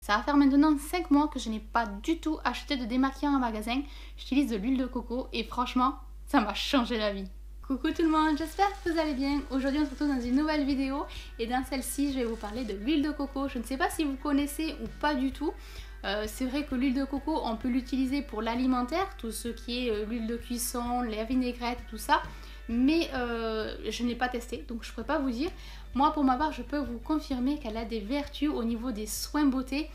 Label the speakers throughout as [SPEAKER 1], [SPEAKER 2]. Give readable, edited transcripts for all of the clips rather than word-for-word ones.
[SPEAKER 1] Ça va faire maintenant 5 mois que je n'ai pas du tout acheté de démaquillant en magasin. J'utilise de l'huile de coco et franchement, ça m'a changé la vie. Coucou tout le monde, j'espère que vous allez bien. Aujourd'hui on se retrouve dans une nouvelle vidéo et dans celle-ci je vais vous parler de l'huile de coco. Je ne sais pas si vous connaissez ou pas du tout. C'est vrai que l'huile de coco on peut l'utiliser pour l'alimentaire, tout ce qui est l'huile de cuisson, la vinaigrette, tout ça. Mais je n'ai pas testé donc je ne pourrais pas vous dire. Moi pour ma part je peux vous confirmer qu'elle a des vertus au niveau des soins beauté.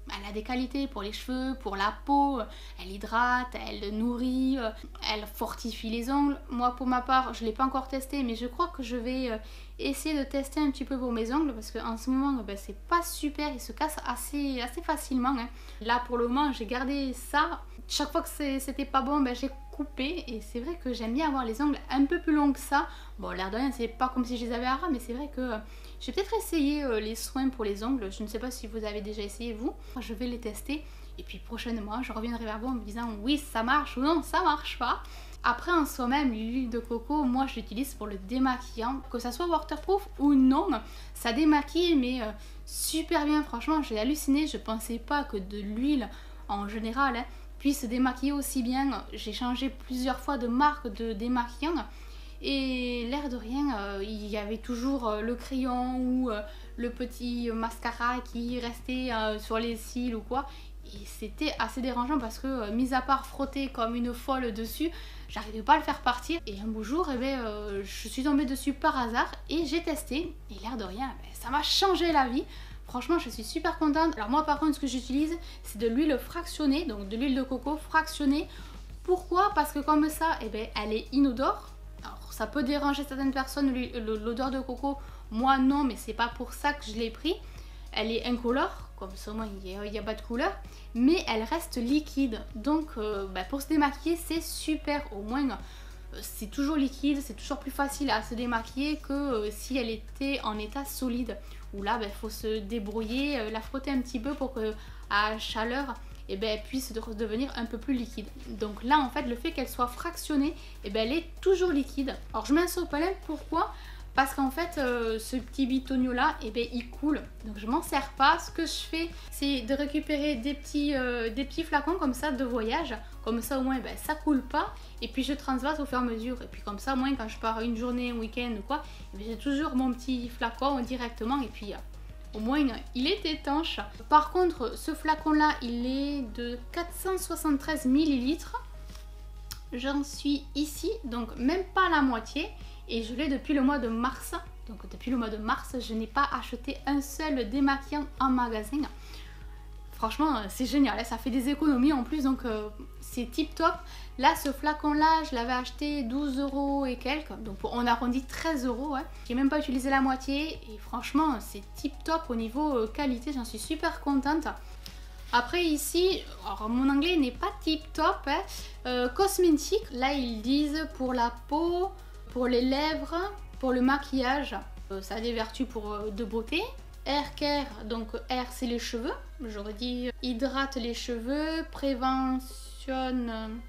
[SPEAKER 1] Elle a des qualités pour les cheveux, pour la peau, elle hydrate, elle nourrit, elle fortifie les ongles. Moi pour ma part je ne l'ai pas encore testé mais je crois que je vais essayer de tester un petit peu pour mes ongles parce qu'en ce moment c'est pas super, ils se cassent assez facilement. Là pour le moment j'ai gardé ça, chaque fois que c'était pas bon j'ai coupé et c'est vrai que j'aime bien avoir les ongles un peu plus longs que ça. Bon l'air de rien c'est pas comme si je les avais à ras mais c'est vrai que je vais peut-être essayer les soins pour les ongles. Je ne sais pas si vous avez déjà essayé vous. Je vais les tester et puis prochainement je reviendrai vers vous en me disant oui ça marche ou non ça marche pas. Après en soi-même l'huile de coco moi je l'utilise pour le démaquillant, que ça soit waterproof ou non, ça démaquille mais super bien. Franchement j'ai halluciné, je pensais pas que de l'huile en général puisse démaquiller aussi bien. J'ai changé plusieurs fois de marque de démaquillant et l'air de rien il y avait toujours le crayon ou le petit mascara qui restait sur les cils ou quoi, et c'était assez dérangeant parce que mis à part frotter comme une folle dessus, j'arrivais pas à le faire partir. Et un beau jour je suis tombée dessus par hasard et j'ai testé et l'air de rien ça m'a changé la vie. Franchement je suis super contente. Alors moi par contre ce que j'utilise c'est de l'huile fractionnée, donc de l'huile de coco fractionnée. Pourquoi? Parce que comme ça elle est inodore. Alors ça peut déranger certaines personnes l'odeur de coco, moi non, mais c'est pas pour ça que je l'ai pris. Elle est incolore, comme ça au moins il n'y a pas de couleur, mais elle reste liquide. Donc pour se démaquiller c'est super, au moins c'est toujours liquide, c'est toujours plus facile à se démaquiller que si elle était en état solide. Où là il faut se débrouiller, la frotter un petit peu pour que à chaleur elle puisse devenir un peu plus liquide. Donc là en fait le fait qu'elle soit fractionnée, elle est toujours liquide. Alors je mets un sopalin, pourquoi? Parce qu'en fait ce petit bitonio là il coule, donc je m'en sers pas. Ce que je fais c'est de récupérer des petits flacons comme ça de voyage, comme ça au moins ça coule pas, et puis je transvase au fur et à mesure, et puis comme ça au moins quand je pars une journée, un week-end ou quoi, j'ai toujours mon petit flacon directement, et puis au moins il est étanche. Par contre ce flacon là il est de 473 ml. J'en suis ici donc même pas la moitié et je l'ai depuis le mois de mars. Donc depuis le mois de mars je n'ai pas acheté un seul démaquillant en magasin. Franchement c'est génial, ça fait des économies en plus, donc c'est tip top. Là ce flacon là je l'avais acheté 12 € et quelques, donc on arrondit 13 €. J'ai même pas utilisé la moitié et franchement c'est tip top au niveau qualité, j'en suis super contente. Après ici, alors mon anglais n'est pas tip top, cosmétique, là ils disent pour la peau, pour les lèvres, pour le maquillage, ça a des vertus de beauté. Hair care, donc hair c'est les cheveux, j'aurais dit hydrate les cheveux, préventionne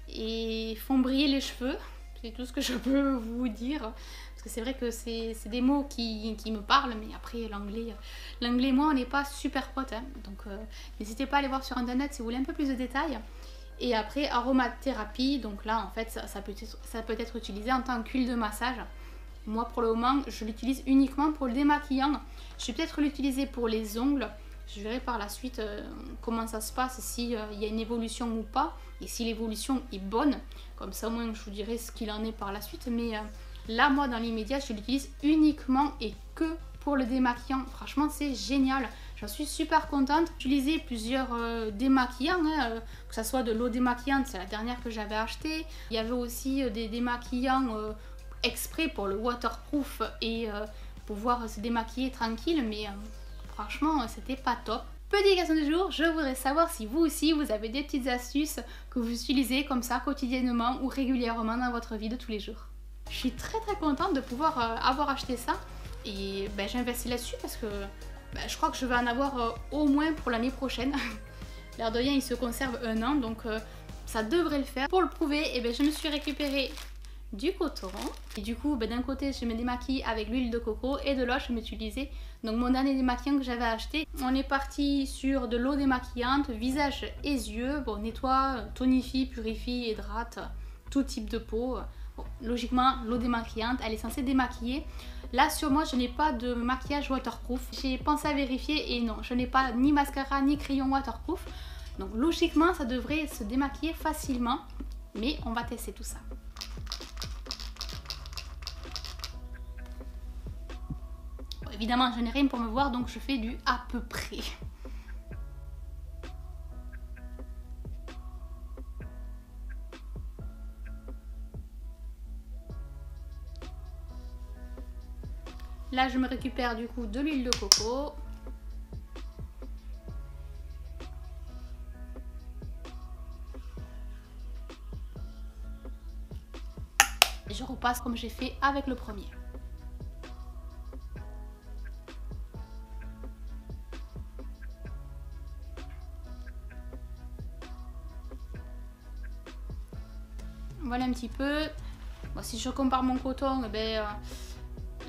[SPEAKER 1] et font briller les cheveux, c'est tout ce que je peux vous dire. Parce que c'est vrai que c'est des mots qui me parlent, mais après l'anglais et moi on n'est pas super potes, donc n'hésitez pas à aller voir sur internet si vous voulez un peu plus de détails. Et après aromathérapie, donc là en fait ça peut être utilisé en tant qu'huile de massage. Moi pour le moment je l'utilise uniquement pour le démaquillant. Je vais peut-être l'utiliser pour les ongles. Je verrai par la suite comment ça se passe, s'il y a une évolution ou pas. Et si l'évolution est bonne, comme ça au moins je vous dirai ce qu'il en est par la suite. Mais là moi dans l'immédiat je l'utilise uniquement et que pour le démaquillant. Franchement c'est génial, j'en suis super contente. J'ai utilisé plusieurs démaquillants, que ce soit de l'eau démaquillante, c'est la dernière que j'avais achetée. Il y avait aussi des démaquillants exprès pour le waterproof et pouvoir se démaquiller tranquille, mais franchement c'était pas top. Petite question du jour, je voudrais savoir si vous aussi vous avez des petites astuces que vous utilisez comme ça quotidiennement ou régulièrement dans votre vie de tous les jours. Je suis très contente de pouvoir avoir acheté ça et j'ai investi là-dessus parce que je crois que je vais en avoir au moins pour l'année prochaine. L'air de rien il se conserve 1 an, donc ça devrait le faire. Pour le prouver, je me suis récupéré du coton. Et du coup, d'un côté, je me démaquille avec l'huile de coco et de l'autre, je vais utiliser donc mon dernier démaquillant que j'avais acheté. On est parti sur de l'eau démaquillante, visage et yeux. Bon, nettoie, tonifie, purifie, hydrate, tout type de peau. Bon, logiquement, l'eau démaquillante, elle est censée démaquiller. Là, sur moi, je n'ai pas de maquillage waterproof. J'ai pensé à vérifier et non, je n'ai pas ni mascara ni crayon waterproof. Donc logiquement, ça devrait se démaquiller facilement. Mais on va tester tout ça. Bon, évidemment, je n'ai rien pour me voir, donc je fais du à peu près. Là, je me récupère du coup de l'huile de coco. Et je repasse comme j'ai fait avec le premier. Voilà un petit peu. Bon, si je compare mon coton,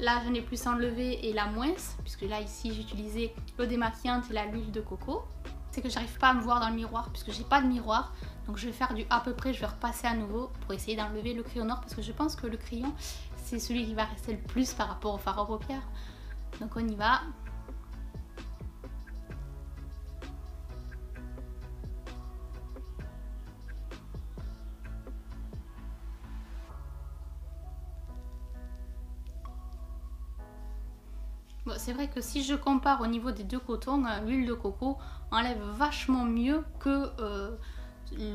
[SPEAKER 1] là j'en ai plus enlevé et là moins, puisque là ici j'ai utilisé l'eau démaquillante et l'huile de coco. C'est que j'arrive pas à me voir dans le miroir puisque j'ai pas de miroir, donc je vais faire du à peu près, je vais repasser à nouveau pour essayer d'enlever le crayon noir parce que je pense que le crayon c'est celui qui va rester le plus par rapport au fard à paupières. Donc on y va. Bon, c'est vrai que si je compare au niveau des deux cotons, l'huile de coco enlève vachement mieux que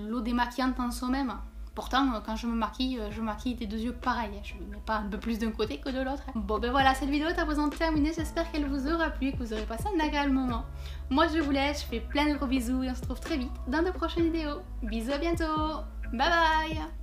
[SPEAKER 1] l'eau démaquillante en soi-même. Pourtant, quand je maquille des deux yeux pareil. Je ne mets pas un peu plus d'un côté que de l'autre. Bon, voilà, cette vidéo est à présent terminée. J'espère qu'elle vous aura plu et que vous aurez passé un agréable moment. Moi, je vous laisse. Je fais plein de gros bisous et on se retrouve très vite dans de prochaines vidéos. Bisous, à bientôt. Bye bye.